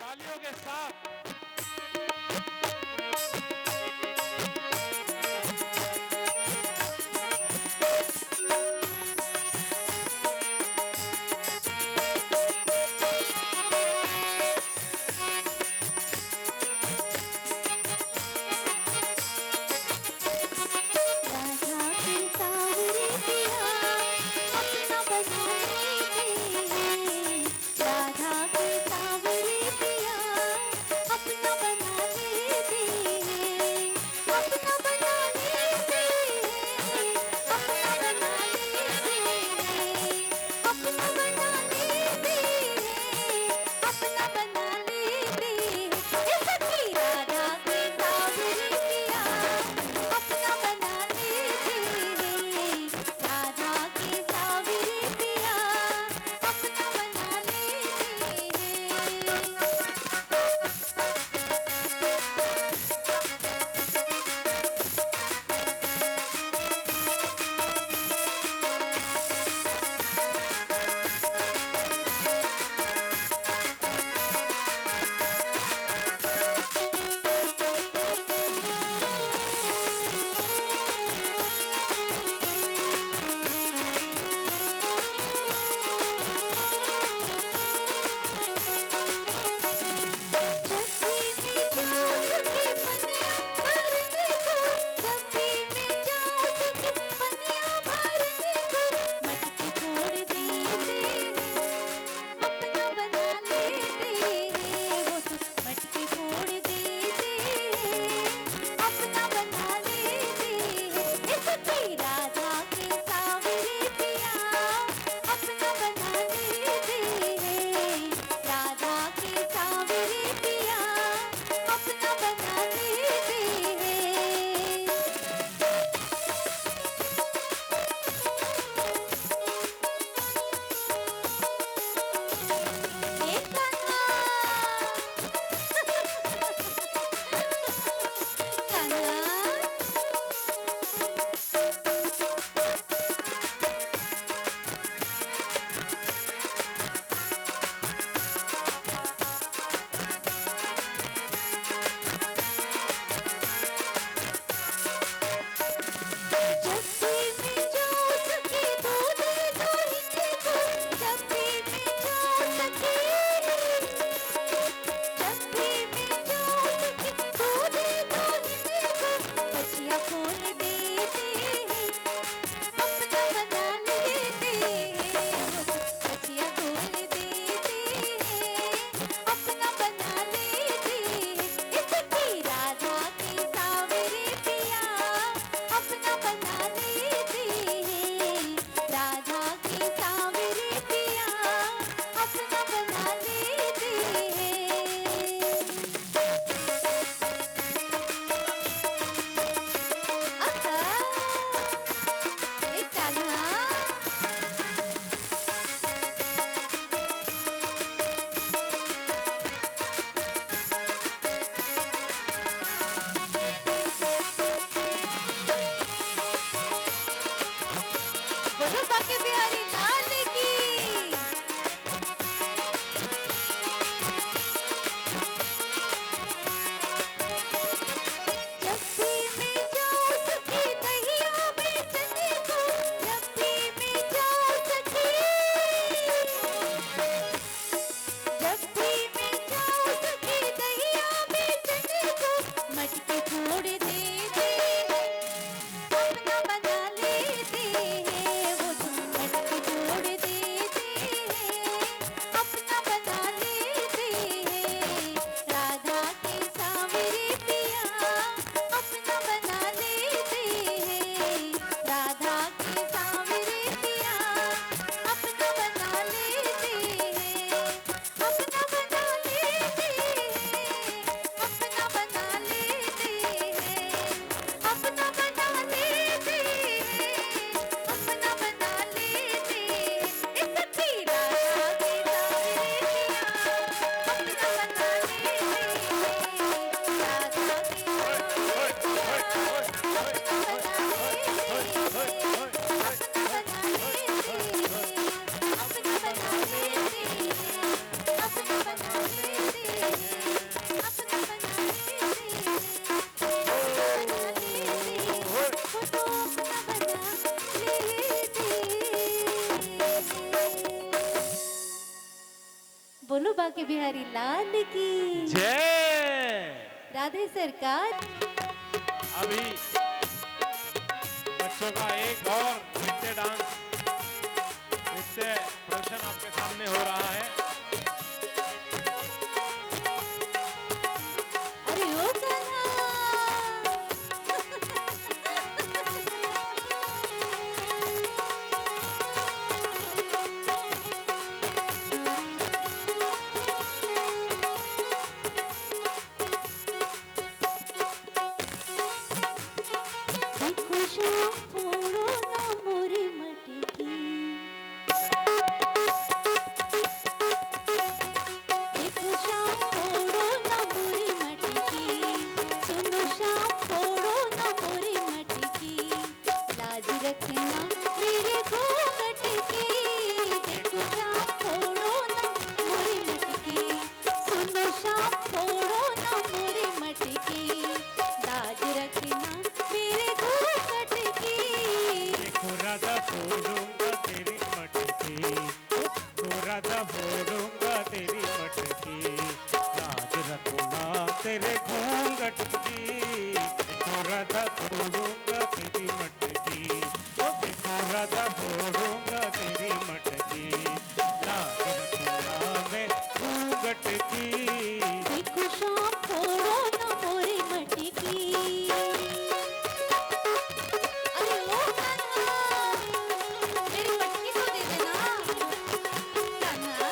तालियों के साथ बोलो बाके बिहारी लाल की जय। राधे सरकार। अभी बच्चों का एक और नृत्य डांस नृत्य प्रदर्शन आपके सामने हो रहा है। अरे ओ कान्हा। देखो शाम फोड़ो ना मोरी मटकी, देखो शाम फोड़ो ना मोरी मटकी, सुनो शाम फोड़ो ना मोरी मटकी, लाज रखना मेरे घूंघट की। देखो शाम फोड़ो ना मोरी मटकी, सुनो शाम फोड़ो ना मोरी मटकी, लाज रखना मेरे घूंघट की। देखो राधा फोड़ूंगा तेरी मटकी, राधा फोड़ूंगा तेरी मटकी, लाज रखना तेरे घूंघट की। देखो राधा फोड़ूंगा तेरी मटकी, देखो राधा फोड़ूंगा तेरी मटकी, लाज रखना मैं घूंघट की। देखो शाम फोड़ो ना मोरी मटकी। अरे ओ कान्हा, मेरी मटकी तो दे देना कान्हा।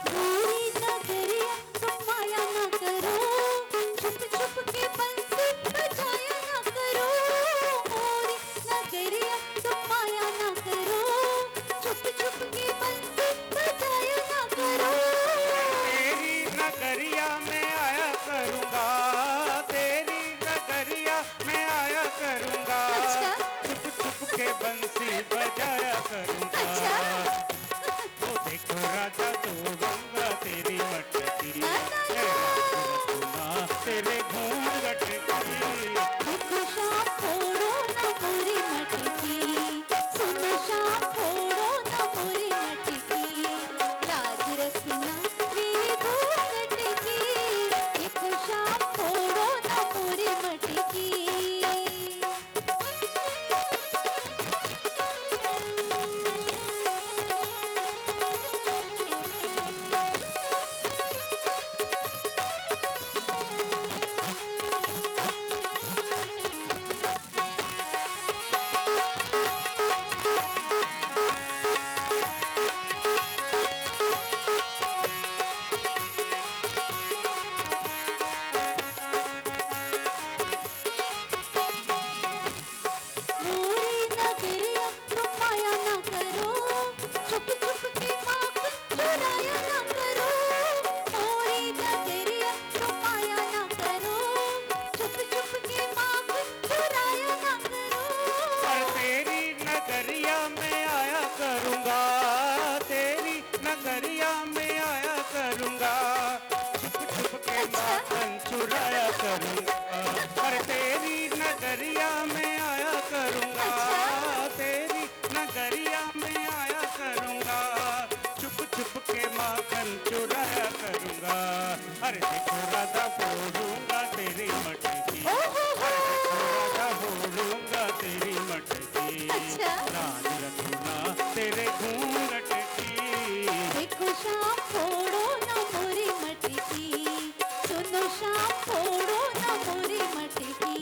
मोरी नगरिया तुम माया ना करो, छुप छुप के बंसी बजाया ना करो। मोरी नगरिया तुम माया ना करो, छुप छुप के बंसी बजाया ना करो। तेरी नगरिया में आया करूंगा, तेरी नगरिया में आया करूंगा, अच्छा छुप छुप के बंसी बजाया करूंगा। अच्छा। वो देखो राधा तोड़ूंगा तेरी मटकी, ना, ना, ना। रखूंगा तेरे घूंघट की। देखो शाम फोड़ो ना मोरी मटकी, सुनो शाम फोड़ो ना मोरी मटकी, लाज रखना मेरे घूंघट की। देखो शाम फोड़ो ना मोरी मटकी। मोरी नगरिया तुम माया ना करो, छुप छुप के माखन चुराया ना करो। मोरी नगरिया तुम माया ना करो, छुप छुप के माखन चुराया ना करो। और तेरी नगरिया में आया करूंगा, तेरी नगरिया में आया करूंगा, छुप छुप के माखन चुराया करूंगा। और तेरी नगरिया में आया करूंगा, तेरी नगरिया में आया करूंगा, छुप छुप के माखन चुराया करूंगा। अरे देखो राधा फोड़ूंगा तेरी मटकी, ओ हो हो। राधा फोड़ूंगा तेरी मटकी, अच्छा। लाज रखना तेरे घूंघट की। देखो शाम फोड़ो ना मोरी मटकी, सुनो शाम फोड़ो ना मोरी मटकी,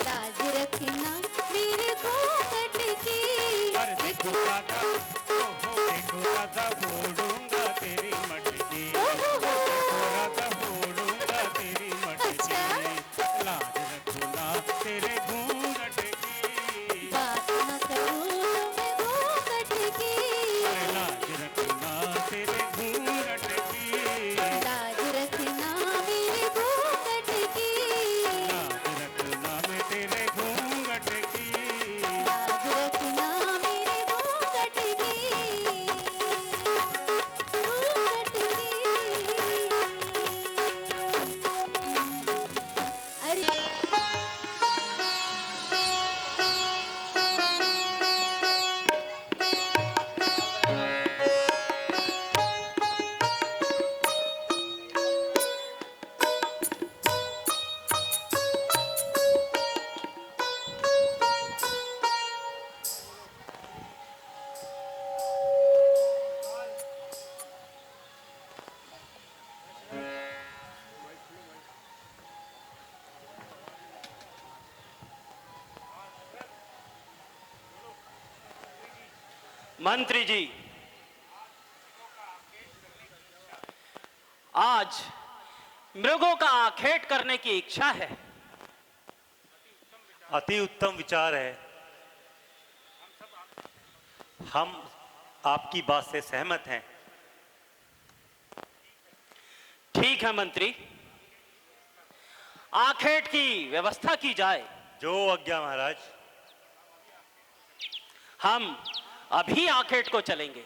लाज रखना मेरे घूंघट की। अरे देखो राधा, देखो राधा फोड़ूंगा तेरी मटकी, देखो राधा फोड़ूंगा तेरी मटकी, लाज रखना तेरे घूंघट की। बात न करो मैं घूंघट की, अरे लाज रखना तेरे घूंघट की, लाज रखना मेरे घूंघट की, लाज रखना मैं तेरे घूंघट की। लाज रखना मेरे घूंघट की। मंत्री जी, आज मृगों का आखेट करने की इच्छा है। अति उत्तम विचार है। हम आपकी बात से सहमत हैं। ठीक है मंत्री, आखेट की व्यवस्था की जाए। जो आज्ञा महाराज। हम अभी आखेट को चलेंगे।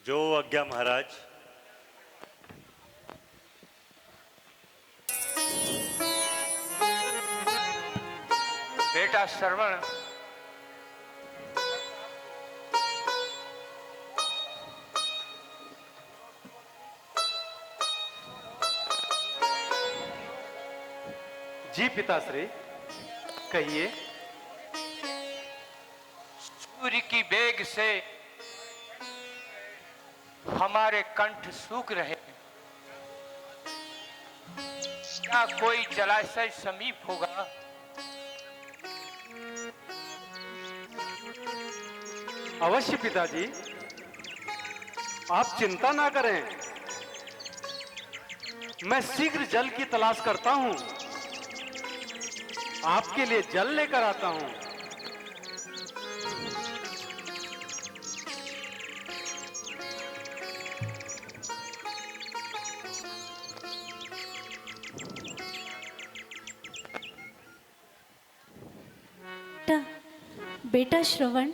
जो आज्ञा महाराज। बेटा श्रवण, जी पिताश्री, कहिए। सूर्य की वेग से हमारे कंठ सूख रहे हैं। क्या कोई जलाशय समीप होगा? अवश्य पिताजी, आप चिंता ना करें। मैं शीघ्र जल की तलाश करता हूं, आपके लिए जल लेकर आता हूं। बेटा श्रवण,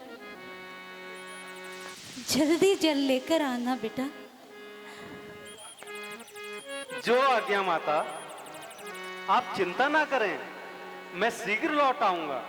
जल्दी जल लेकर आना बेटा। जो आज्ञा माता, आप चिंता ना करें, मैं शीघ्र लौट आऊंगा।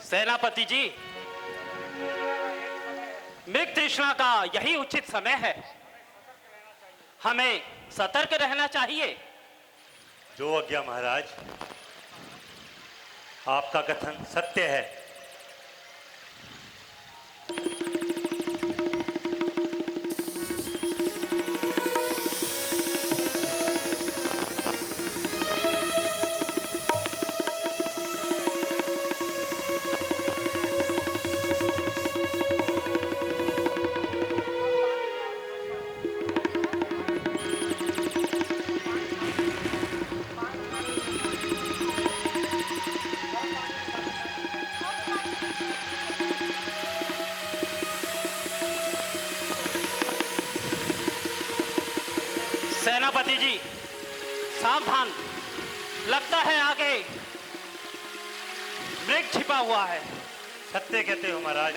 सेनापति जी, मृग तृष्णा का यही उचित समय है। हमें सतर्क रहना चाहिए। जो आज्ञा महाराज। आपका कथन सत्य है। सेनापति जी, सावधान, लगता है आगे मृग छिपा हुआ है। सत्य कहते हो महाराज।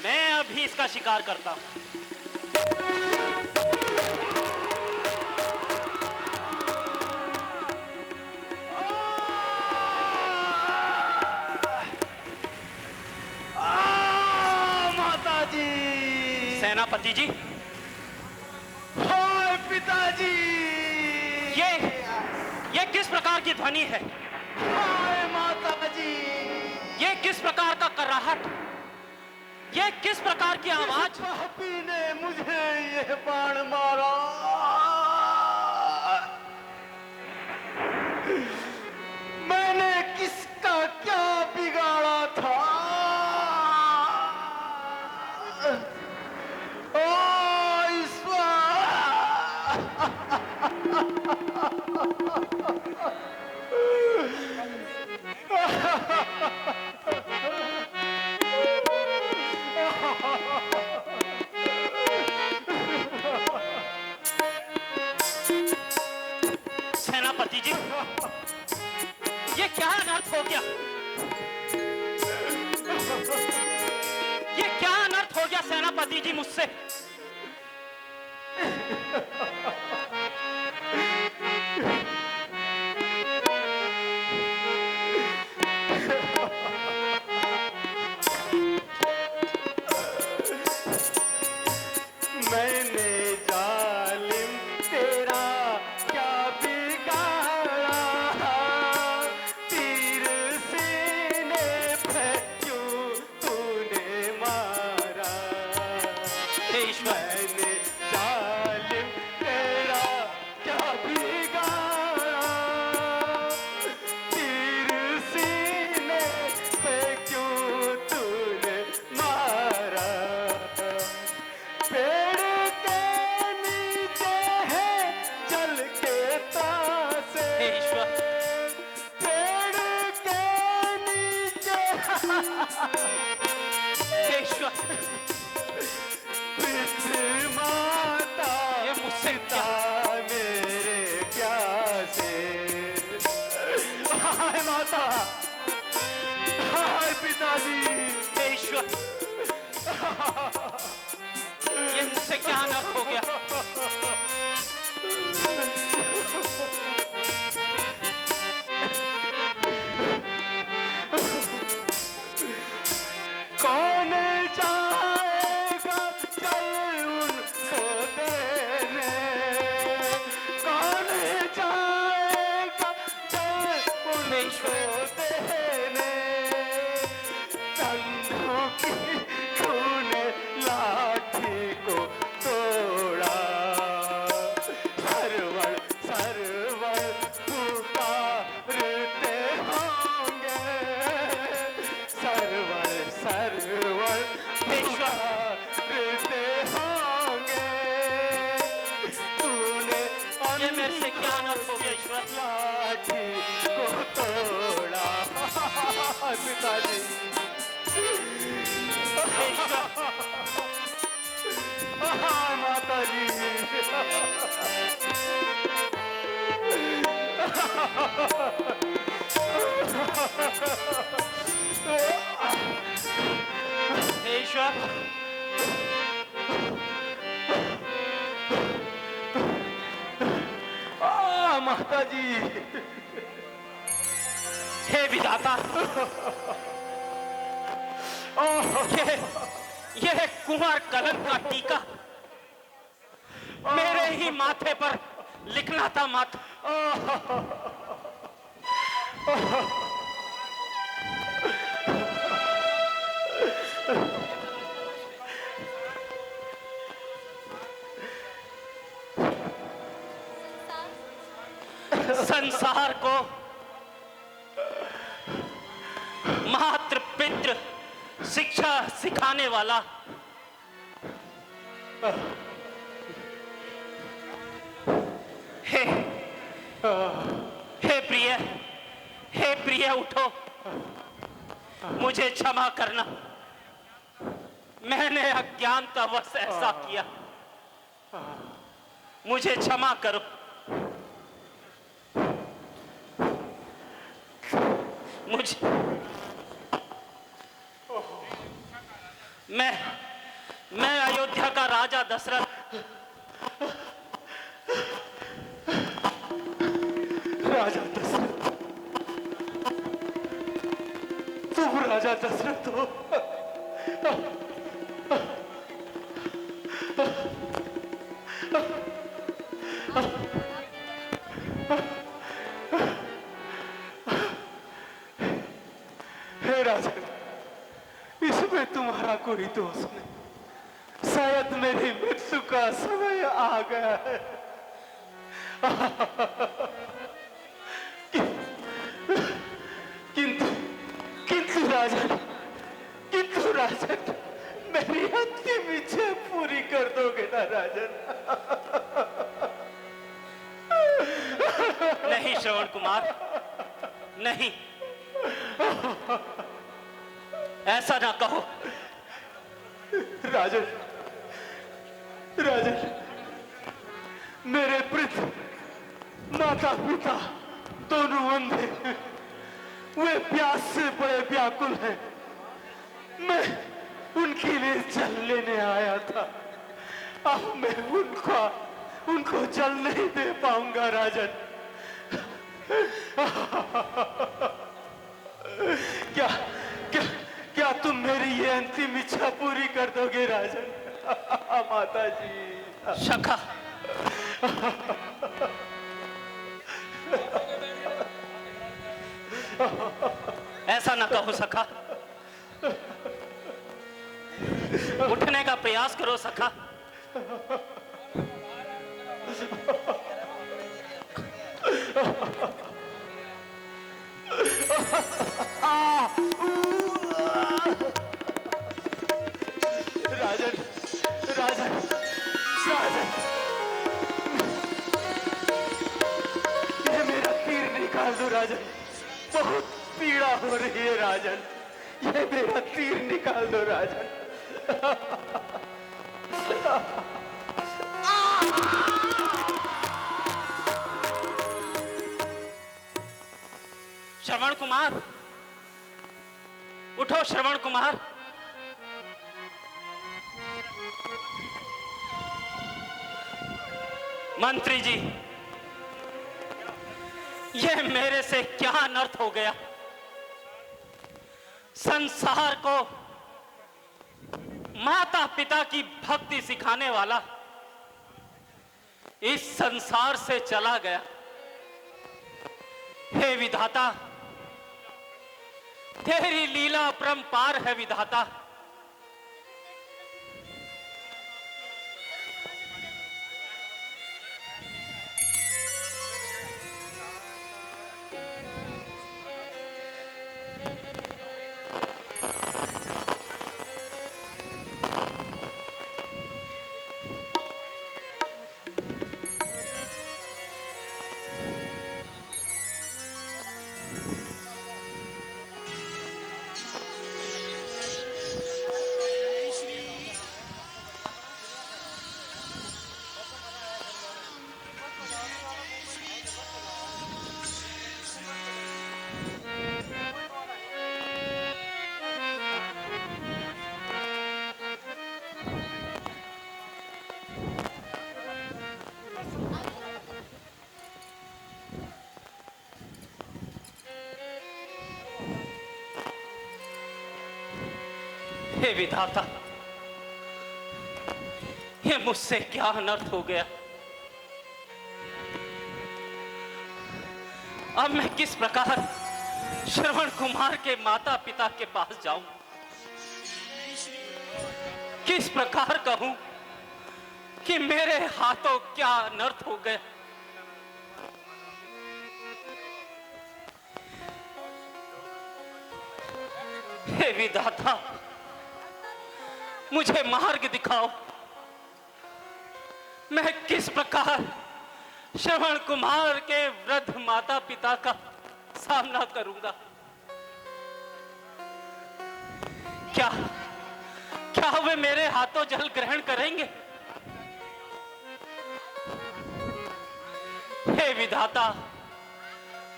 मैं अभी इसका शिकार करता हूं। माता जी, सेनापति जी, हाय पिताजी, ये किस प्रकार की ध्वनि है? हाय माता जी, ये किस प्रकार का कराहट? ये किस प्रकार की आवाज? पापी ने मुझे ये बाण मारा। मैंने किसका क्या बिगाड़ा था? ओ ईश्वर! सेनापति जी, ये क्या अनर्थ हो गया? ये क्या अनर्थ हो गया सेनापति जी मुझसे? मैंने जालिम तेरा क्या बिगाड़ा? तीर सीने पे क्यों तूने मारा? हे ईश्वर, मैंने जालिम तेरा क्या बिगाड़ा? तीर सीने पे क्यों तूने मारा? पेड़ के नीचे है जल के तासे। हे ईश्वर, पेड़ के नीचे हे ईश्वर, पितृ माता ये मुझसे पिता मेरे प्यासे। हाय माता, हाय पिताजी, हे ईश्वर, ये मुझसे क्या अनर्थ हो गया? कौन जाएगा जल उनको देने? कौन जाएगा जल उनको देने? कंधों की खून लाठी को तोड़ा। सरवण सरवण पुकारते होंगे। सरवण सरवण पुकारते होंगे। तूने ये मेरे से क्या अनर्थ हो गया ईश्वर? लाठी को तोड़ा। पिताजी, हे ईश्वर, माता जी, हे ईश्वर, माता जी, हे विधाता, ये कुंवर कलंक का टीका मेरे ही माथे पर लिखना था मत। संसार को मात्र पितृ शिक्षा सिखाने वाला हे हे प्रिय उठो, मुझे क्षमा करना, मैंने अज्ञानतावश ऐसा किया। मुझे क्षमा करो। मुझे मैं अयोध्या का राजा दशरथ राजा दशरथ, तुम राजा दशरथ हो। हे राजन, इसमें तुम्हारा कोई दोष नहीं। शायद मेरी मृत्यु का समय आ गया है। किंतु किंतु राजन, मेरी अंतिम इच्छा पूरी कर दोगे ना राजन? नहीं श्रवण कुमार, नहीं, ऐसा ना कहो। राजन, मेरे वृद्ध माता पिता दोनों अंधे हैं। वे प्यास से बड़े व्याकुल हैं। मैं उनके लिए जल लेने आया था। अब मैं उनको जल नहीं दे पाऊंगा राजन। क्या तुम मेरी ये अंतिम इच्छा पूरी कर दोगे राजन? माता जी। सखा, ऐसा ना कहो सखा। उठने का प्रयास करो सखा। राजन, ये मेरा तीर निकाल दो राजन। बहुत पीड़ा हो रही है राजन। ये मेरा तीर निकाल दो राजन। श्रवण कुमार, उठो श्रवण कुमार। मंत्री जी, यह मेरे से क्या अनर्थ हो गया? संसार को माता पिता की भक्ति सिखाने वाला इस संसार से चला गया। हे विधाता, तेरी लीला परंपार है विधाता। हे विधाता, ये मुझसे क्या अनर्थ हो गया? अब मैं किस प्रकार श्रवण कुमार के माता पिता के पास जाऊं? किस प्रकार कहूं कि मेरे हाथों क्या अनर्थ हो गया? हे विधाता, मुझे मार्ग दिखाओ। मैं किस प्रकार श्रवण कुमार के वृद्ध माता पिता का सामना करूंगा? क्या वे मेरे हाथों जल ग्रहण करेंगे? विधाता,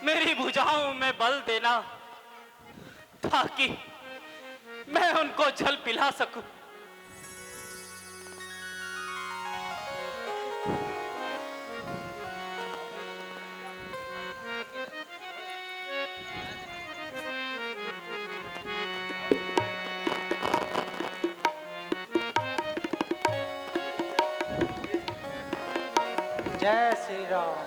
मेरी भुजाओं में बल देना ताकि मैं उनको जल पिला सकूं। जय श्री राम।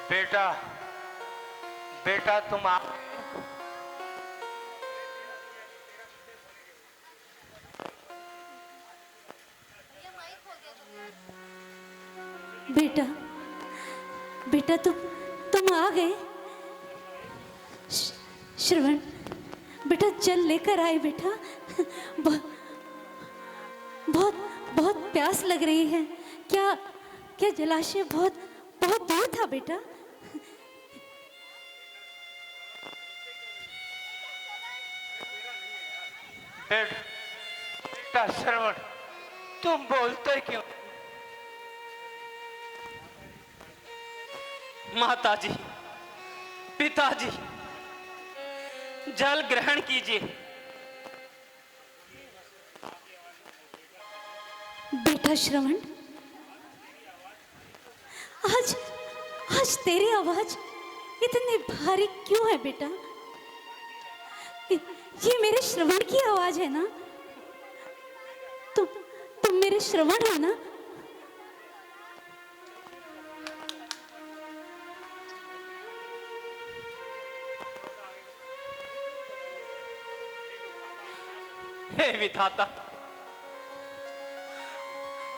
बेटा, बेटा तुम आ बेटा, बेटा तुम आ गए। श्रवण, बेटा जल लेकर आए बेटा। बहुत बहुत प्यास लग रही है। क्या क्या जलाशय बहुत बहुत दूर था बेटा? बेटा श्रवण, तुम बोलते क्यों? माताजी, पिताजी, जल ग्रहण कीजिए। बेटा श्रवण, आज आज तेरी आवाज इतनी भारी क्यों है बेटा? ये मेरे श्रवण की आवाज है ना? तुम मेरे श्रवण हो ना? हे विधाता,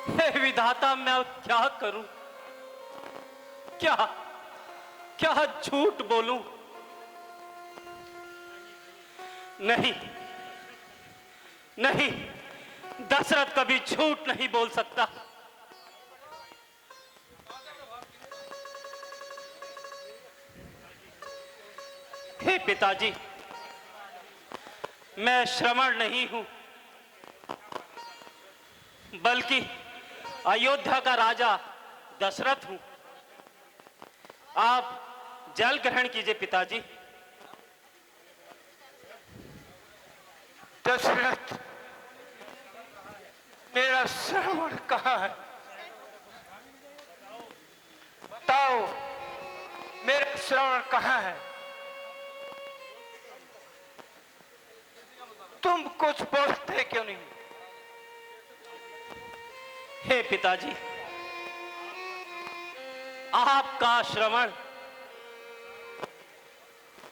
हे विधाता, मैं अब क्या करूं? क्या क्या झूठ बोलूं? नहीं नहीं, दशरथ कभी झूठ नहीं बोल सकता। हे पिताजी, मैं श्रवण नहीं हूं, बल्कि अयोध्या का राजा दशरथ हूं। आप जल ग्रहण कीजिए पिताजी। दशरथ, मेरा श्रवण कहाँ है? बताओ, मेरा श्रवण कहाँ है? तुम कुछ बोलते क्यों नहीं? हे पिताजी, आपका श्रवण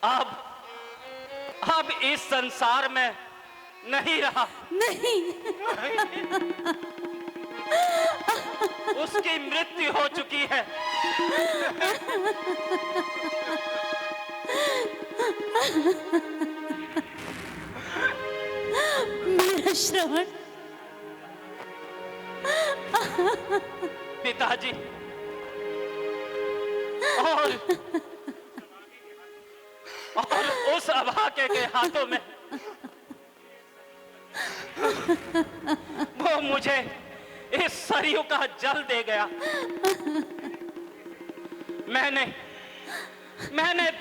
अब इस संसार में नहीं रहा। नहीं, उसकी मृत्यु हो चुकी है। मेरा श्रवण। पिताजी, और उस अभागे के हाथों में वो मुझे इस सरयू का जल दे गया। मैंने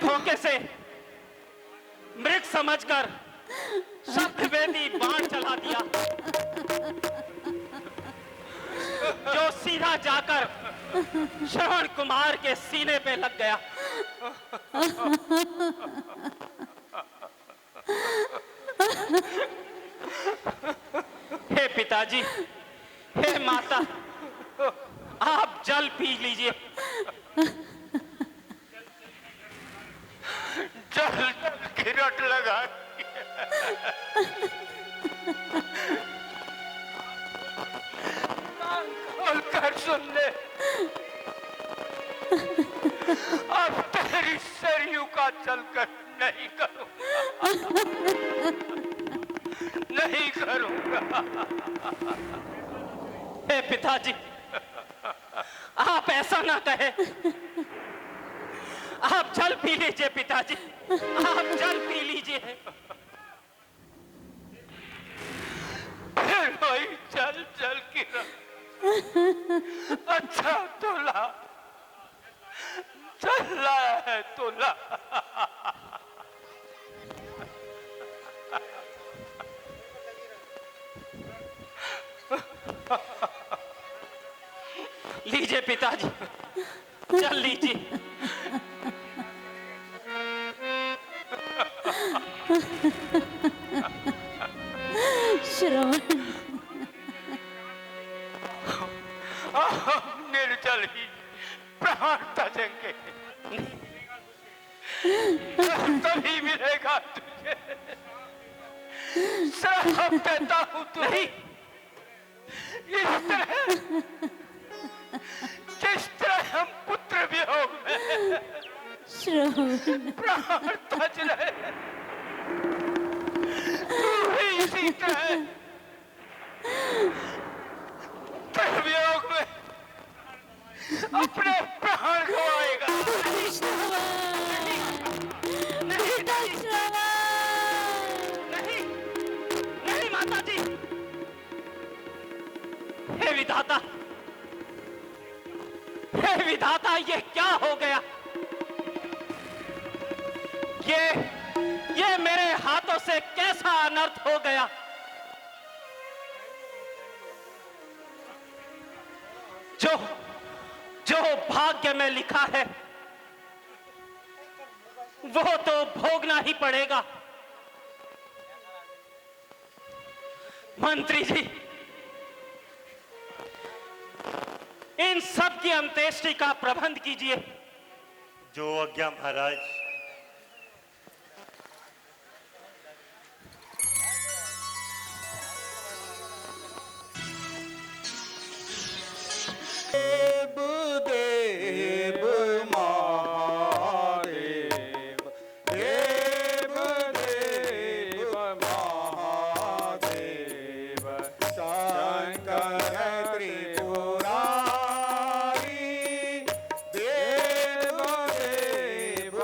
धोखे से मृग समझकर शब्दवेदी बाण चला दिया, जो सीधा जाकर श्रवण कुमार के सीने पे लग गया। हे पिताजी, हे माता, आप जल पी लीजिए। जल की रट लगा। खोलकर सुन ले, अब तेरी सरयू का चलकर नहीं करूंगा, नहीं करूंगा। हे पिताजी, आप ऐसा ना कहे। आप जल पी लीजिए पिताजी। आप जल पी लीजिए। फिर वही चल चल की अच्छा तोला चल रहा है तोला। लीजिए पिताजी, चल लीजिए। श्रवण, निर्जल ही प्राण तजेंगे, तभी मिलेगा तुझे। श्राप देता हूं तुझे। इस तरह जिस तरह हम पुत्र वियोग में श्रवण, प्राण तज रहे, तू भी इसी तरह वियोग में अपने प्राण गवाएगा। पिता श्रवण, नहीं, नहीं माता जी। हे विधाता, हे विधाता, ये क्या हो गया? ये मेरे हाथों से कैसा अनर्थ हो गया? जो भाग्य में लिखा है वो तो भोगना ही पड़ेगा। मंत्री जी, इन सब की अंत्येष्टि का प्रबंध कीजिए। जो आज्ञा महाराज। देव महादेव, देव देव महादेव, शंकर त्रिपुरारी, देव देव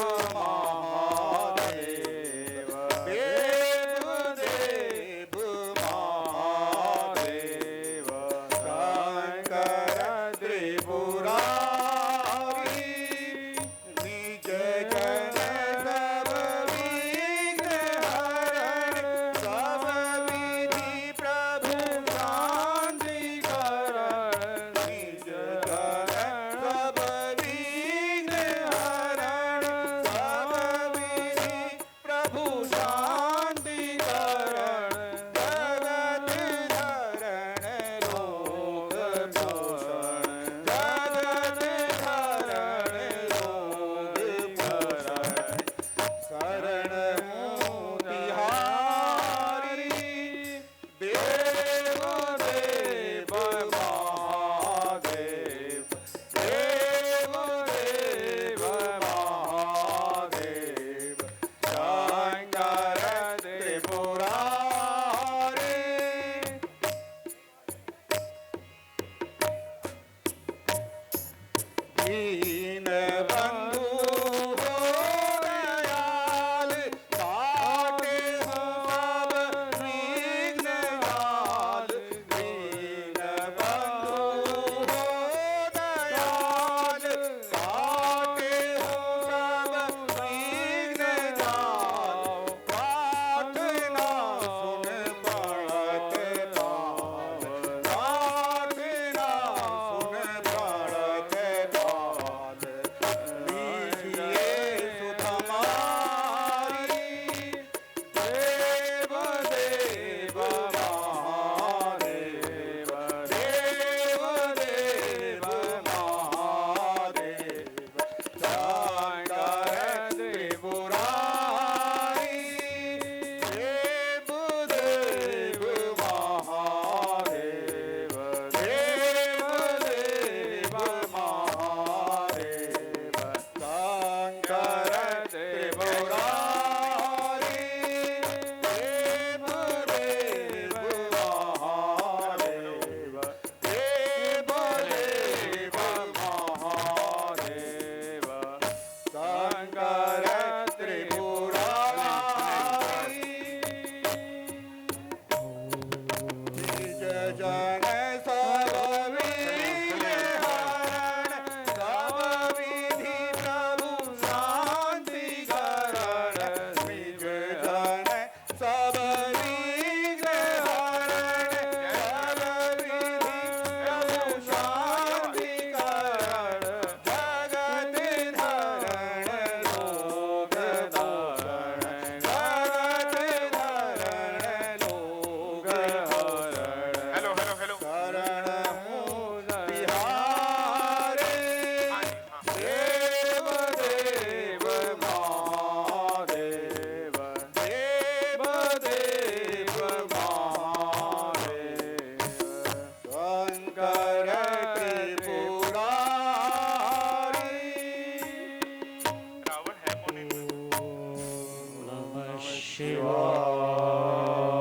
उधर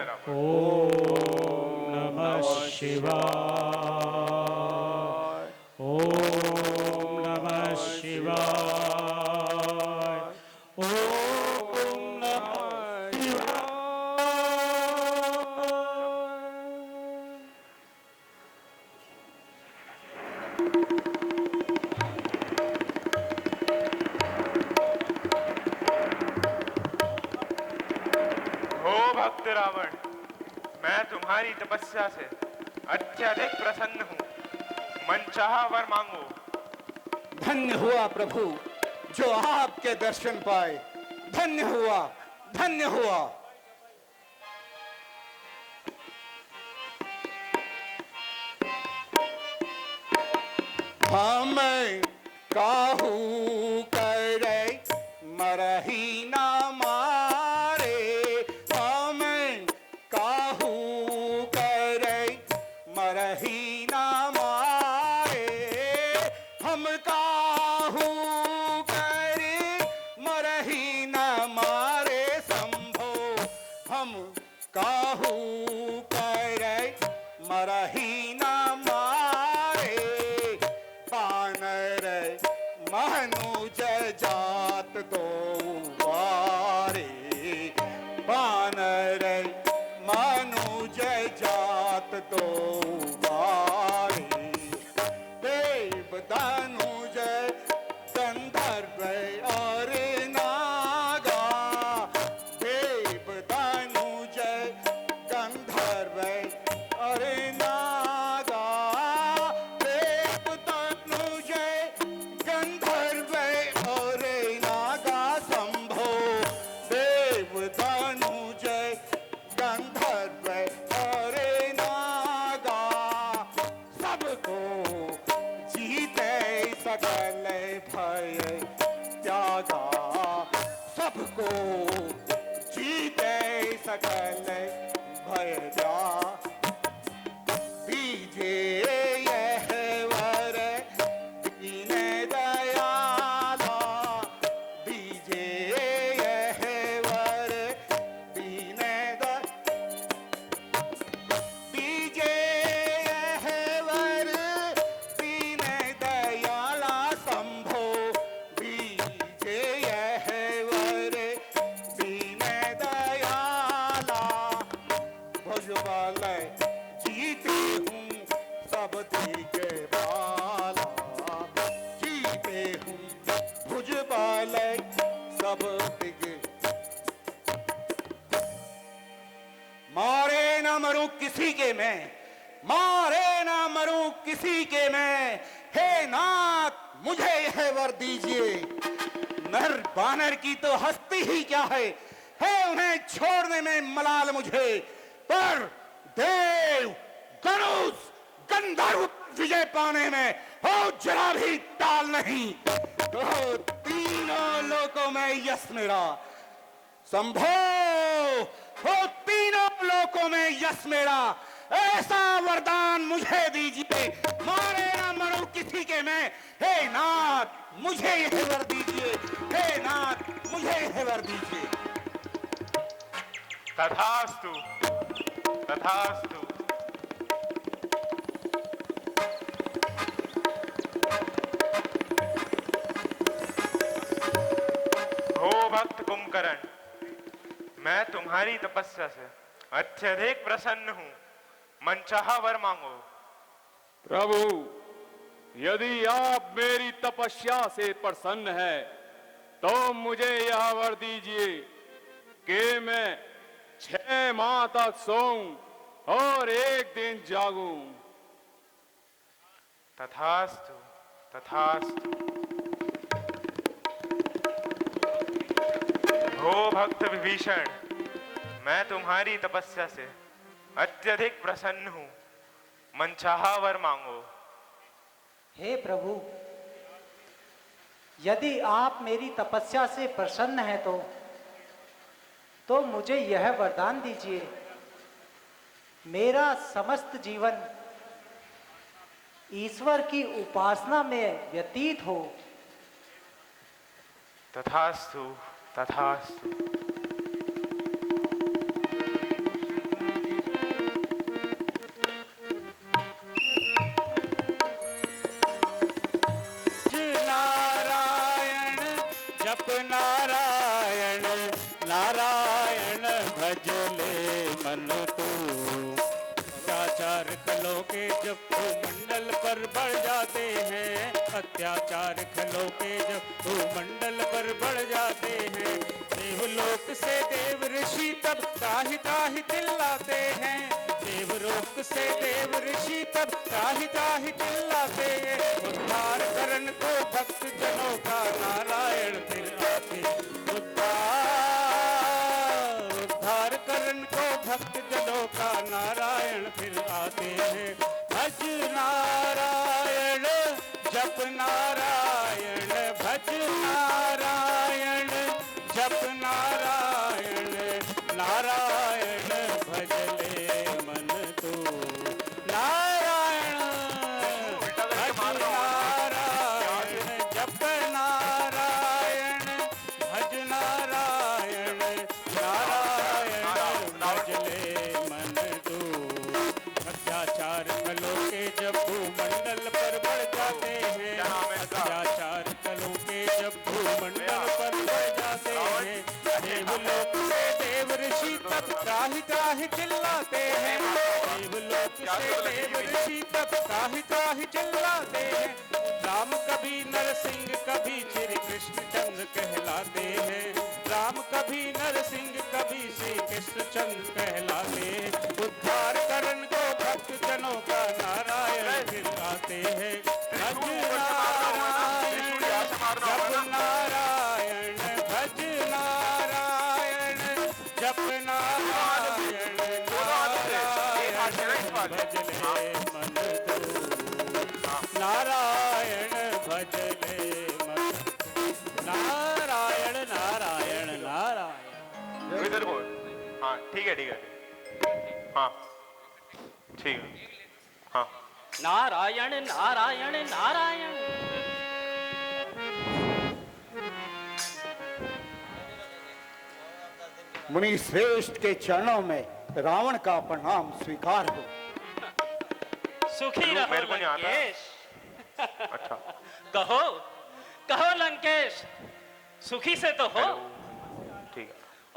रहो। ओम नमः शिवाय। ओम नमः शिवाय। ओम नमः हो भक्त रावण, मैं तुम्हारी तपस्या से अत्यधिक प्रसन्न हूँ। मनचाहा वर मांगो। धन्य हुआ प्रभु जो आपके दर्शन पाए। धन्य हुआ, धन्य हुआ। हमें काहू करे मरही ना मारे। हमें काहू करे मरही ना मारे। हम काहू करे मरही ना मारे शंभो। हम काहू करे मरही ना मारे। बानर महनुज जात दो वारे। बानर मनुज जात दो वारे। देव धनुज गंधर्व और नागा। देव धनुज गंधर्व और नागा। देव धनुज गंधर्व और नागा शंभो। देव धनुज गंधर्व और नागा। सबको जीते सकल भय त्यागा। सबको जीते सकल भय त्यागा। दीजे यह वर दीन दयाला। दीजे यह वर दीन दीजे यह वर दीन दयाला शंभो। दीजे यह वर दीन दयाला। भुजबल जीते हूँ सब दिखे बाला। जीते हूँ भुजबल सब दिखे। मारे न मरूं किसी के मैं। मारे न मरूं किसी के मैं। हे नाथ मुझे यह वर दीजिए। नर बानर की तो हस्ती ही क्या है उन्हें छोड़ने में मलाल मुझे। पर देव धनुष गंधर्व विजय पाने में हो जरा भी टाल नहीं। तो तीनों लोकों में यश मेरा शंभो। हो तीनों लोकों में यश मेरा। ऐसा वरदान मुझे दीजिए। मारे ना मरो किसी के मैं। हे नाथ मुझे यह वर दीजिए। हे नाथ मुझे यह वर दीजिए। तथास्तु, तथास्तु। हो भक्त कुंभकर्ण, मैं तुम्हारी तपस्या से अत्यधिक प्रसन्न हूँ। मनचाहा वर मांगो। प्रभु, यदि आप मेरी तपस्या से प्रसन्न हैं, तो मुझे यह वर दीजिए कि मैं 6 माह तक सोऊं और 1 दिन जागूं। तथास्तु, तथास्तु। हो भक्त विभीषण, मैं तुम्हारी तपस्या से अत्यधिक प्रसन्न हूँ। मनचाहा वर मांगो। हे प्रभु, यदि आप मेरी तपस्या से प्रसन्न हैं तो मुझे यह वरदान दीजिए। मेरा समस्त जीवन ईश्वर की उपासना में व्यतीत हो। तथास्तु, तथास्तु। नारायण जप नारायण नारायण भज ले मन तू। अत्याचार खलों के जब भूमंडल पर बढ़ जाते हैं, अत्याचार खलों के जब भूमंडल पर बढ़ जाते हैं, देवलोक से देव ऋषि तब त्राहि त्राहि चिल्लाते हैं, देवलोक से देव ऋषि तब त्राहि त्राहि चिल्लाते हैं। उद्धार करण को भक्त जनों का नारायण फिर आते, उद्धार करण को भक्त जनों का नारायण फिर आते हैं। भज नारायण जप नारायण भज नारायण जप नारायण नारायण भज ले मन तू। नारायण भज नारायण जप नारायण भज नारायण नारायण भज ले मन तू। अत्याचार फलों के जब भूमंडल पर बढ़ जाते हैं, अत्याचार फलों के जब भूमंडल पर बढ़ जाते हैं, देवलोक से देव ऋषि तब त्राहि त्राहि चिल्लाते हैं, देवलोक से देव ऋषि तब त्राहि त्राहि चिल्लाते हैं। राम कभी नरसिंह कभी श्री कृष्ण चंद्र कहलाते हैं, राम कभी नरसिंह कभी श्री कृष्ण चंद्र कहलाते हैं। उद्धार करण को भक्त जनों का नारायण फिर गाते हैं। भज नारायण जप नारायण भज नारायण जप नारायण नारायण भज ले मन तू। नारायण भज ले मन नारायण नारायण नारायण। इधर बोल। हाँ ठीक है ठीक है। हाँ ठीक है। हाँ नारायण नारायण नारायण। मुनि श्रेष्ठ के चरणों में रावण का प्रणाम स्वीकार हो। सुखी रहो मेरे को नहीं आता। लंकेश। अच्छा कहो कहो लंकेश, सुखी से तो हो। ठीक है।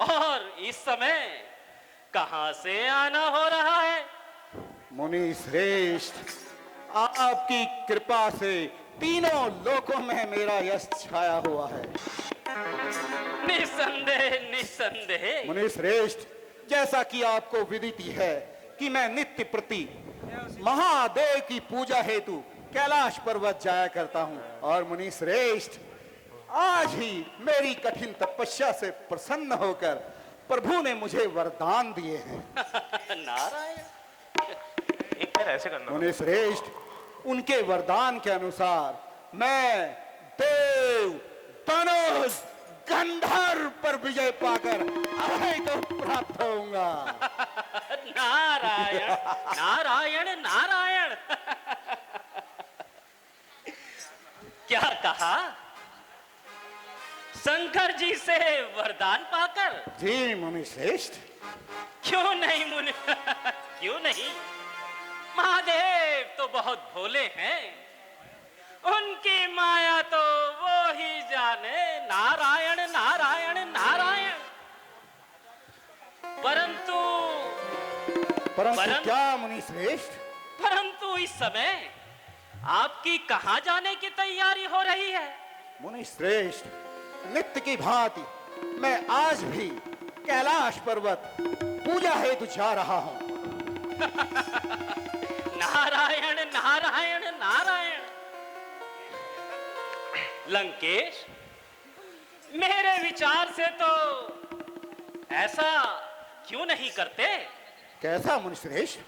और इस समय कहां से आना हो रहा है? मुनि श्रेष्ठ, आपकी कृपा से तीनों लोकों में मेरा यश छाया हुआ है। निसंदेह निसंदेह। मुनि श्रेष्ठ, जैसा कि आपको विदित ही है कि मैं नित्य प्रति महादेव की पूजा हेतु कैलाश पर्वत जाया करता हूं, और मुनि श्रेष्ठ आज ही मेरी कठिन तपस्या से प्रसन्न होकर प्रभु ने मुझे वरदान दिए हैं। नारायण। एक बार ऐसे करना। मुनि श्रेष्ठ, उनके वरदान के अनुसार मैं देव धनुष गंधर्व पर विजय पाकर अभय को प्राप्त होऊंगा। नारायण नारायण नारायण। क्या कहा? शंकर जी से वरदान पाकर? जी मुनि श्रेष्ठ। क्यों नहीं मुनि क्यों नहीं? महादेव तो बहुत भोले हैं, उनकी माया तो वो ही जाने। नारायण नारायण नारायण। परंतु क्या मुनि श्रेष्ठ? परंतु इस समय आपकी कहां जाने की तैयारी हो रही है? मुनि श्रेष्ठ, नित्य की भांति मैं आज भी कैलाश पर्वत पूजा हेतु जा रहा हूं। नारायण नारायण नारायण। लंकेश, मेरे विचार से तो ऐसा क्यों नहीं करते? कैसा मुनि श्रेष्ठ?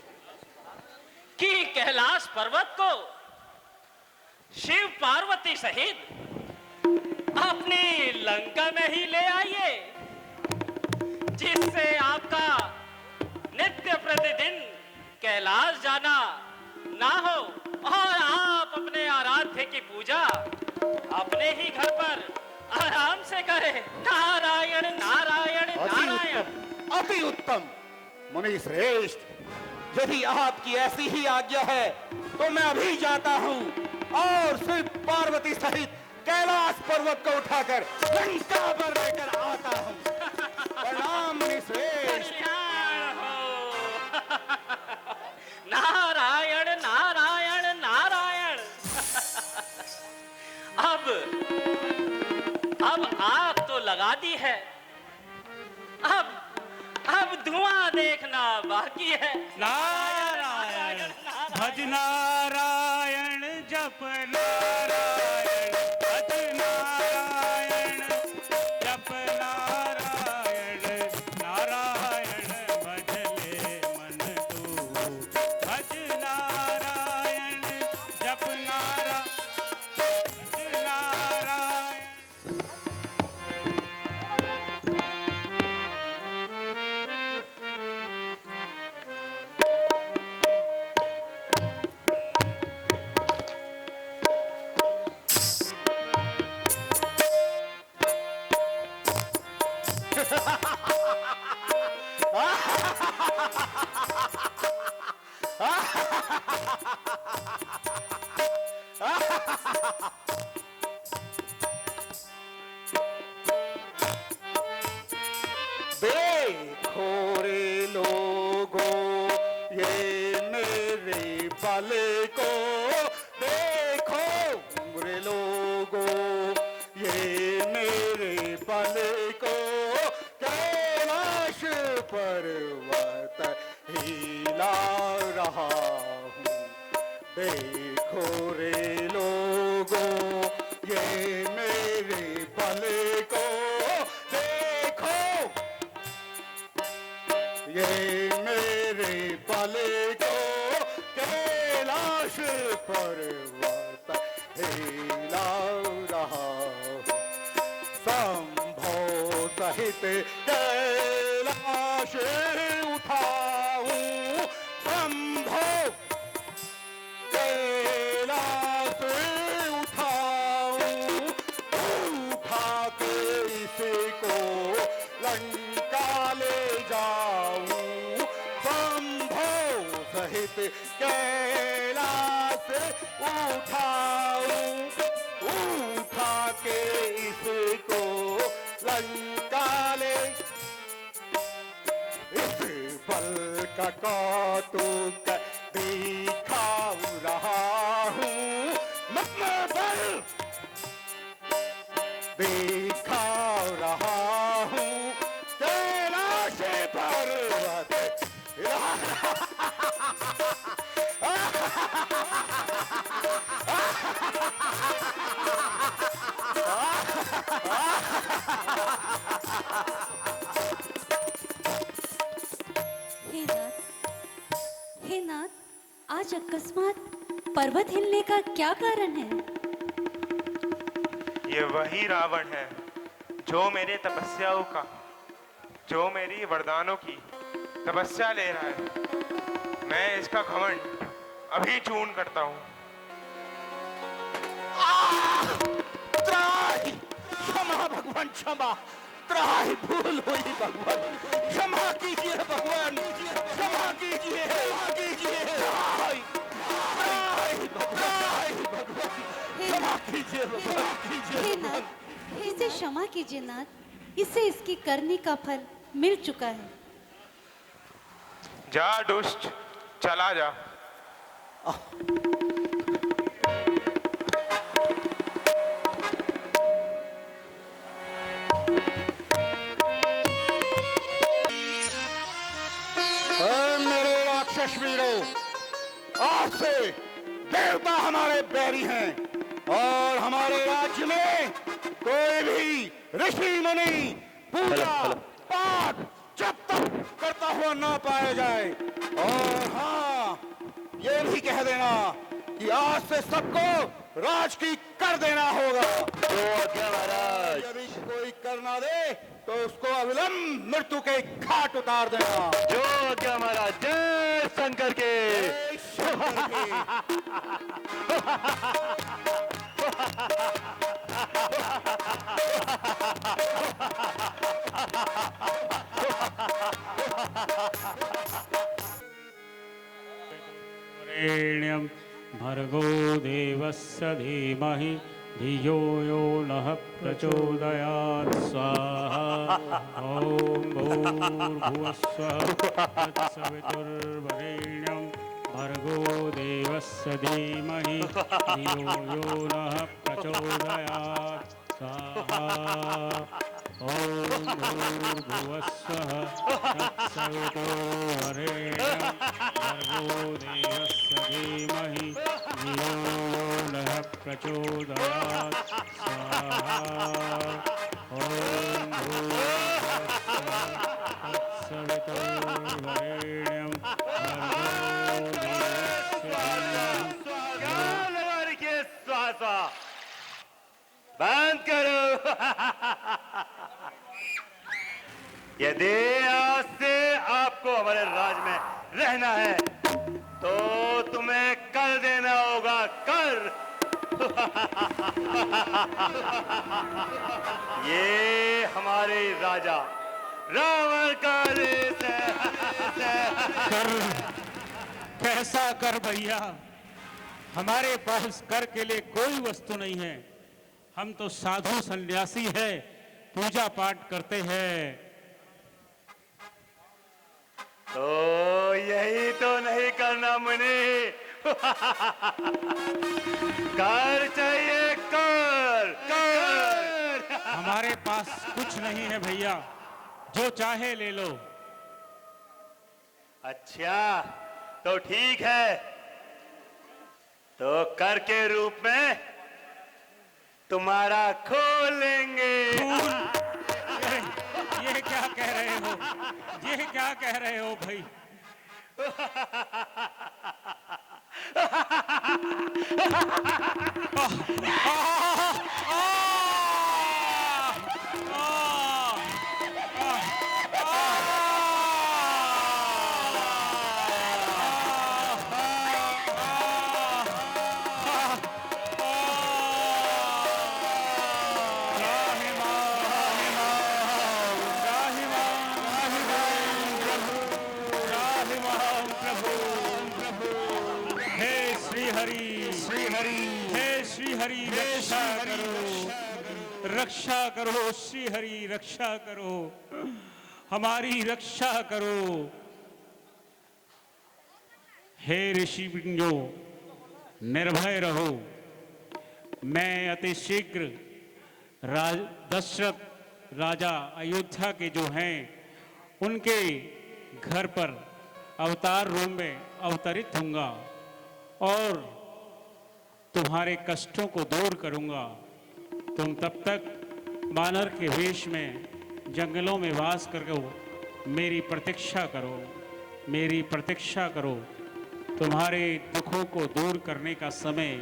कि कैलाश पर्वत को शिव पार्वती सहित अपनी लंका में ही ले आइए, जिससे आपका नित्य प्रतिदिन कैलाश जाना ना हो और आप अपने आराध्य की पूजा अपने ही घर पर आराम से करें। नारायण उत्तम, अति उत्तम। मुनि श्रेष्ठ, यदि आपकी ऐसी ही आज्ञा है तो मैं अभी जाता हूं और शिव पार्वती सहित कैलाश पर्वत को उठाकर लंका पर लेकर आता हूं। प्रणाम मुनि श्रेष्ठ। कल्याण हो। नारायण नारायण नारायण। अब आग तो लगा दी है, अब धुआं देखना बाकी है। नारायण भज नारायण जप नारायण भज नारायण जप नारायण नारायण भज ले मन तू भज नारायण जप नारायण भज नारायण। देखो रे लोगो ये मेरे बल को, देखो रे लोगो ये मेरे बल को, कैलाश पर्वत हिला रहा हूँ। देखो रे लोगो ये मेरे बल को, देखो ये मेरे बल को, कैलाश पर्वत हिला रहा हूँ। शंभो सहित कैलाश उठाऊं, शंभो कैलाश उठाऊं, उठा के इसको लंका ले जाऊं। शंभो सहित कैलाश उठाऊं, उठा के इसको लंका ले। इस बल का कौतुक दिखाऊ रहा हूँ, मैं बल दिखा रहा हूँ। कैलाश पर्वत हे नाथ, आज अकस्मात पर्वत हिलने का क्या कारण है? ये वही रावण है जो मेरे तपस्याओं का, जो मेरी वरदानों की तपस्या ले रहा है। मैं इसका घमंड अभी चूर्ण करता हूँ। त्राहि, क्षमा भगवान क्षमा, त्राहि भूल हुई भगवान, क्षमा कीजिए भगवान, क्षमा कीजिए, क्षमा कीजिए। त्राहि, त्राहि भगवान, क्षमा कीजिए भगवान, कीजिए हे भगवान। नाथ, इसे क्षमा कीजिए नाथ, इसे इसकी करनी का फल मिल चुका है। जा दुष्ट, चला जा। मेरे राक्षस वीरों, आज से देवता हमारे बैरी हैं और हमारे राज्य में कोई भी ऋषि मुनि पूजा पाठ जब तक करता हुआ ना पाया जाए। और हाँ, ये भी कह देना कि आज से सबको राज की कर देना होगा। तो आज्ञा महाराज। यदि कोई कर ना दे तो उसको अविलंब मृत्यु के घाट उतार देना। जो आज्ञा महाराज। जय शंकर के। जय शंकर के। भर्गो देवस्य धीमहि धियो यो नः प्रचोदयात् स्वाहा ॐ भूर्भुवस्सुः तत्सवितुर्वरेण्यं भर्गो देवस्य धीमहि धियो यो नः प्रचोदयात् स्वाहा ॐ भूर्भुवस्सुः तत्सवितुर्वरेण्यं भर्गो देवस्य धीमहि धियो यो नः प्रचोदयात् स्वाहा ॐ भूर्भुवस्सुः तत्सवितुर्वरेण्यं भर्गो देवस्य धीमहि बंद करो। यदि आज से आपको हमारे राज में रहना है तो तुम्हें कर देना होगा कर। ये हमारे राजा रावण का देश है। कर कैसा कर भैया, हमारे पास कर के लिए कोई वस्तु नहीं है। हम तो साधु सन्यासी है, पूजा पाठ करते हैं। तो यही तो नहीं करना मुनि। कर चाहिए कर कर। हमारे पास कुछ नहीं है भैया, जो चाहे ले लो। अच्छा तो ठीक है, तो कर के रूप में तुम्हारा खोल लेंगे। ये क्या कह रहे हो, ये क्या कह रहे हो भाई? रक्षा करो श्री हरि, रक्षा करो, हमारी रक्षा करो। हे ऋषिविंजो, निर्भय रहो। मैं अति शीघ्र दशरथ राजा अयोध्या के जो हैं उनके घर पर अवतार रूप में अवतरित होऊंगा और तुम्हारे कष्टों को दूर करूंगा। तुम तब तक बानर के वेश में जंगलों में वास करके मेरी प्रतीक्षा करो, मेरी प्रतीक्षा करो। तुम्हारे दुखों को दूर करने का समय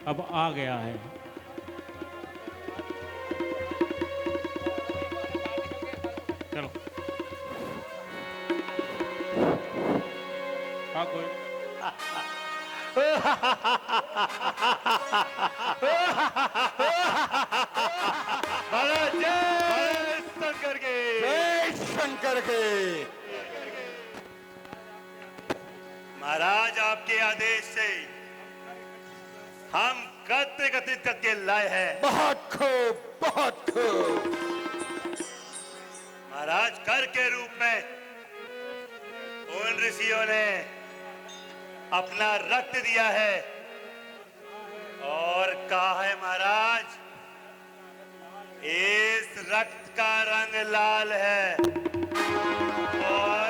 अब आ गया है। चलो हाँ कोई शंकर के शंकर के महाराज, आपके आदेश से हम कत्ल कथित करके लाए हैं। बहुत खूब, बहुत खूब। महाराज, कर के रूप में उन ऋषियों ने अपना रक्त दिया है और कहा है महाराज, इस रक्त का रंग लाल है और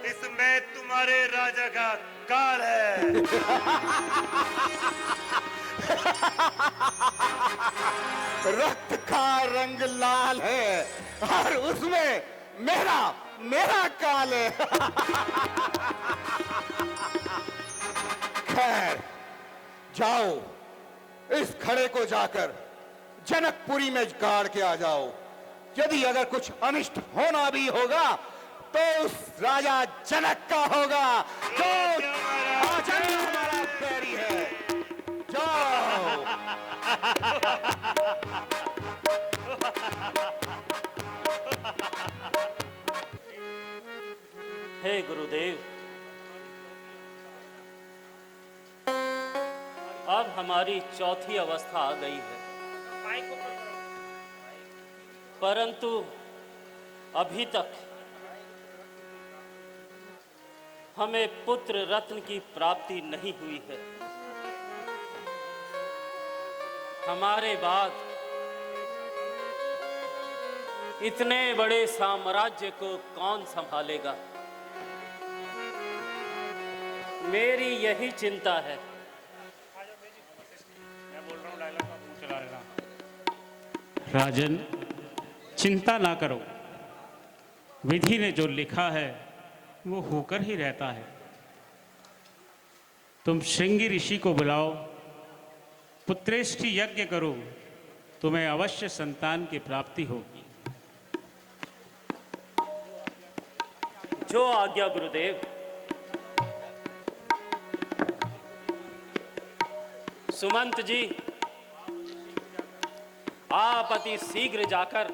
इसमें तुम्हारे राजा का काल है। रक्त का रंग लाल है और उसमें मेरा मेरा काल है। खैर, जाओ इस खड़े को जाकर जनकपुरी में गाड़ के आ जाओ। यदि अगर कुछ अनिष्ट होना भी होगा तो उस राजा जनक का होगा जो आजन्म हमारा बैरी है। जाओ। हे गुरुदेव, हमारी चौथी अवस्था आ गई है, परंतु अभी तक हमें पुत्र रत्न की प्राप्ति नहीं हुई है। हमारे बाद इतने बड़े साम्राज्य को कौन संभालेगा? मेरी यही चिंता है। राजन, चिंता ना करो। विधि ने जो लिखा है वो होकर ही रहता है। तुम श्रृंगी ऋषि को बुलाओ, पुत्रेष्टि यज्ञ करो, तुम्हें अवश्य संतान की प्राप्ति होगी। जो आज्ञा गुरुदेव। सुमंत जी, आप अति शीघ्र जाकर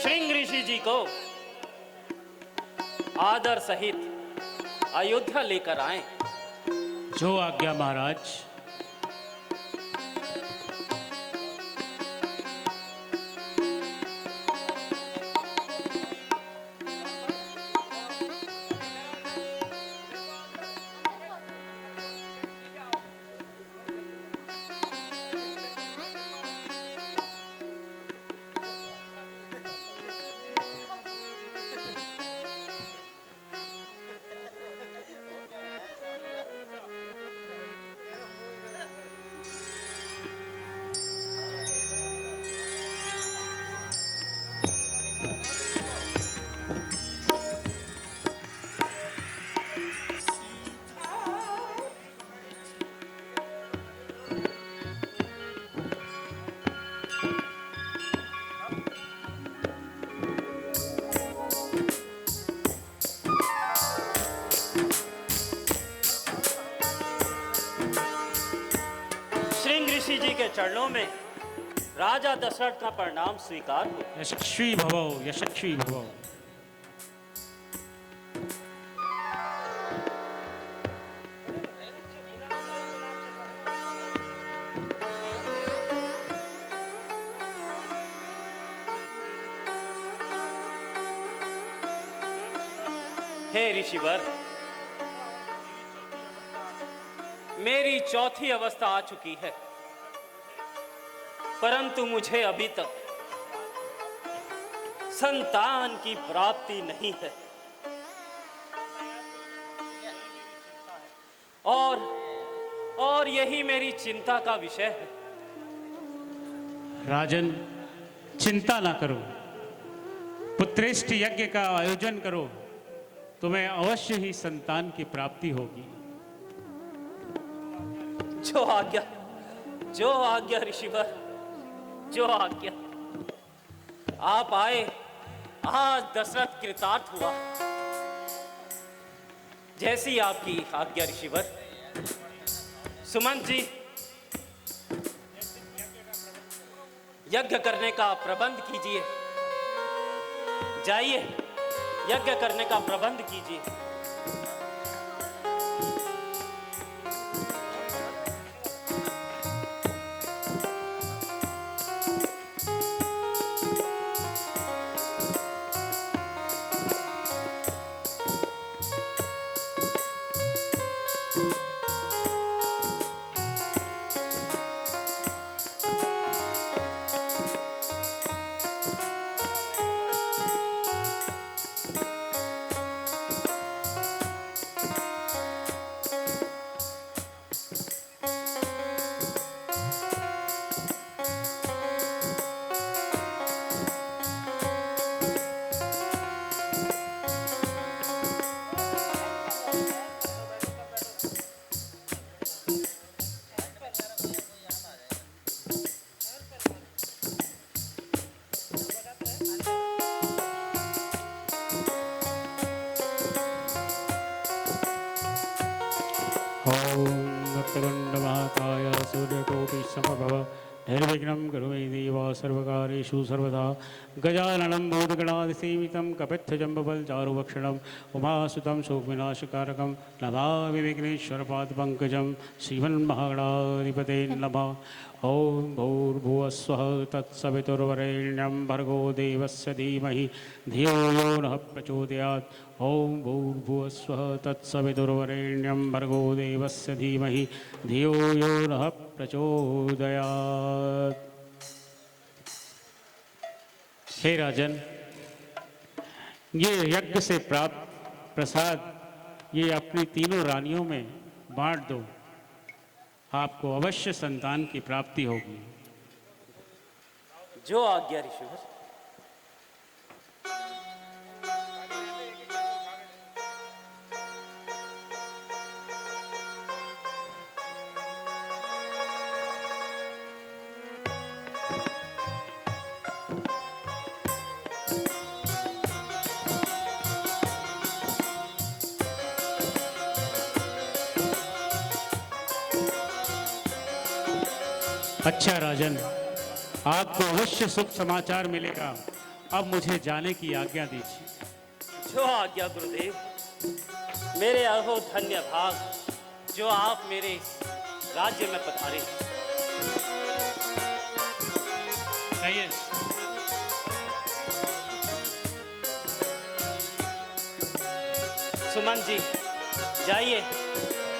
श्रृंग ऋषि जी को आदर सहित अयोध्या लेकर आएं। जो आज्ञा महाराज। ऋषि जी के चरणों में राजा दशरथ का प्रणाम स्वीकार हो। यशस्वी भवो, यशस्वी भवो। हे ऋषिवर, मेरी चौथी अवस्था आ चुकी है, परंतु मुझे अभी तक संतान की प्राप्ति नहीं है। और यही मेरी चिंता का विषय है। राजन, चिंता ना करो, पुत्रेष्टि यज्ञ का आयोजन करो, तुम्हें अवश्य ही संतान की प्राप्ति होगी। जो आज्ञा ऋषिवर, जो आज्ञा। आप आए, आज दशरथ कृतार्थ हुआ। जैसी आपकी आज्ञा ऋषिवर। सुमंत जी, यज्ञ करने का प्रबंध कीजिए। जाइए, यज्ञ करने का प्रबंध कीजिए। सर्वकारेषु सर्वदा गजाननं भूतगणादिसेवितं कपित्थजम्बबलचारुभक्षणम् उमासुतं शोकविनाशकारकं नमामि विघ्नेश्वरपादपङ्कजं श्रीमन्महागणाधिपते नमः। ॐ भूर्भुवस्वः तत्सवितुर्वरेण्यं भर्गो देवस्य धीमहि धियो यो नः प्रचोदयात्। ॐ भूर्भुवस्वः तत्सवितुर्वरेण्यं भर्गो देवस्य धीमहि धियो यो नः प्रचोदयात्। हे राजन, ये यज्ञ से प्राप्त प्रसाद ये अपनी तीनों रानियों में बांट दो, आपको अवश्य संतान की प्राप्ति होगी। जो आज्ञा ऋषिवर। अच्छा राजन, आपको अवश्य शुभ समाचार मिलेगा। अब मुझे जाने की आज्ञा दीजिए। जो आज्ञा गुरुदेव। मेरे अहो धन्य भाग जो आप मेरे राज्य में पधारे। कहिए। सुमन जी, जाइए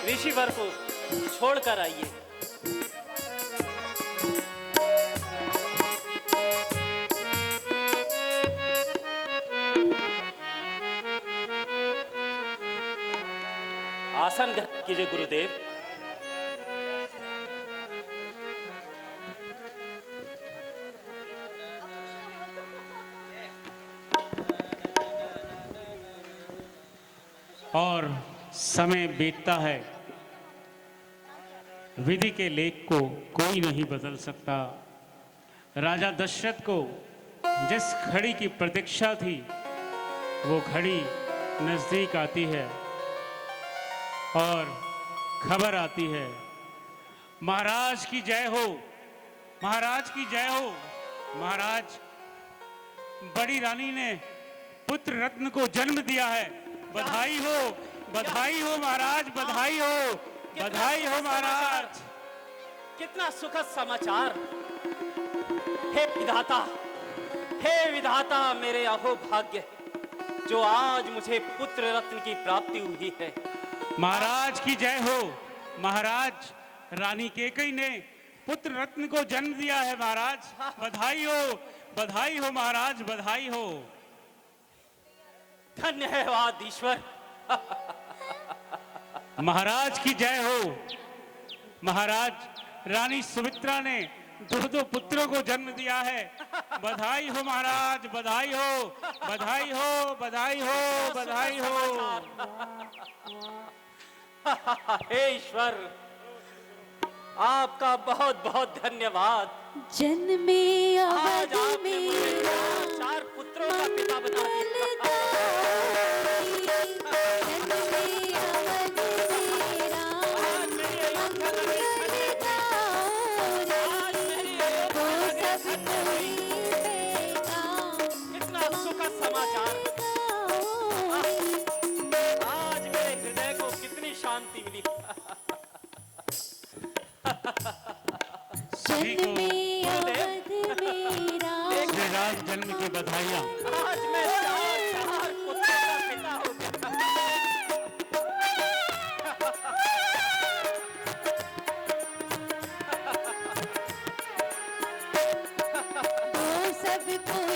ऋषिवर को छोड़कर आइए। आसन ग्रहण कीजिए गुरुदेव। और समय बीतता है, विधि के लेख को कोई नहीं बदल सकता। राजा दशरथ को जिस घड़ी की प्रतीक्षा थी वो घड़ी नजदीक आती है और खबर आती है, महाराज की जय हो, महाराज की जय हो। महाराज, बड़ी रानी ने पुत्र रत्न को जन्म दिया है। बधाई हो, बधाई हो महाराज, बधाई हो, बधाई हो महाराज। कितना सुखद समाचार। हे विधाता, हे विधाता, मेरे अहो भाग्य जो आज मुझे पुत्र रत्न की प्राप्ति हुई है। महाराज की जय हो। महाराज, रानी केकई ने पुत्र रत्न को जन्म दिया है। महाराज बधाई हो, बधाई हो महाराज, बधाई हो। धन्यवाद ईश्वर। महाराज की जय हो। महाराज, रानी सुमित्रा ने दो पुत्रों को जन्म दिया है। बधाई हो महाराज, बधाई हो, बधाई हो, बधाई हो, बधाई हो। हे ईश्वर, आपका बहुत बहुत धन्यवाद। जन्मे आज अवध आपने मुझे में 4 पुत्रों का पिता बना दिया। जन्मे अवध में आज मेरी अयोध्या नगरी वो सब कोई बेटा इतना सुखद समाचार। आज मेरे हृदय को कितनी शांति मिली। सभी को जन्मे अवध में राम श्री राम जन्म की बधाइयाँ। आज मैं 4 पुत्रों का पिता हो वो सब कोई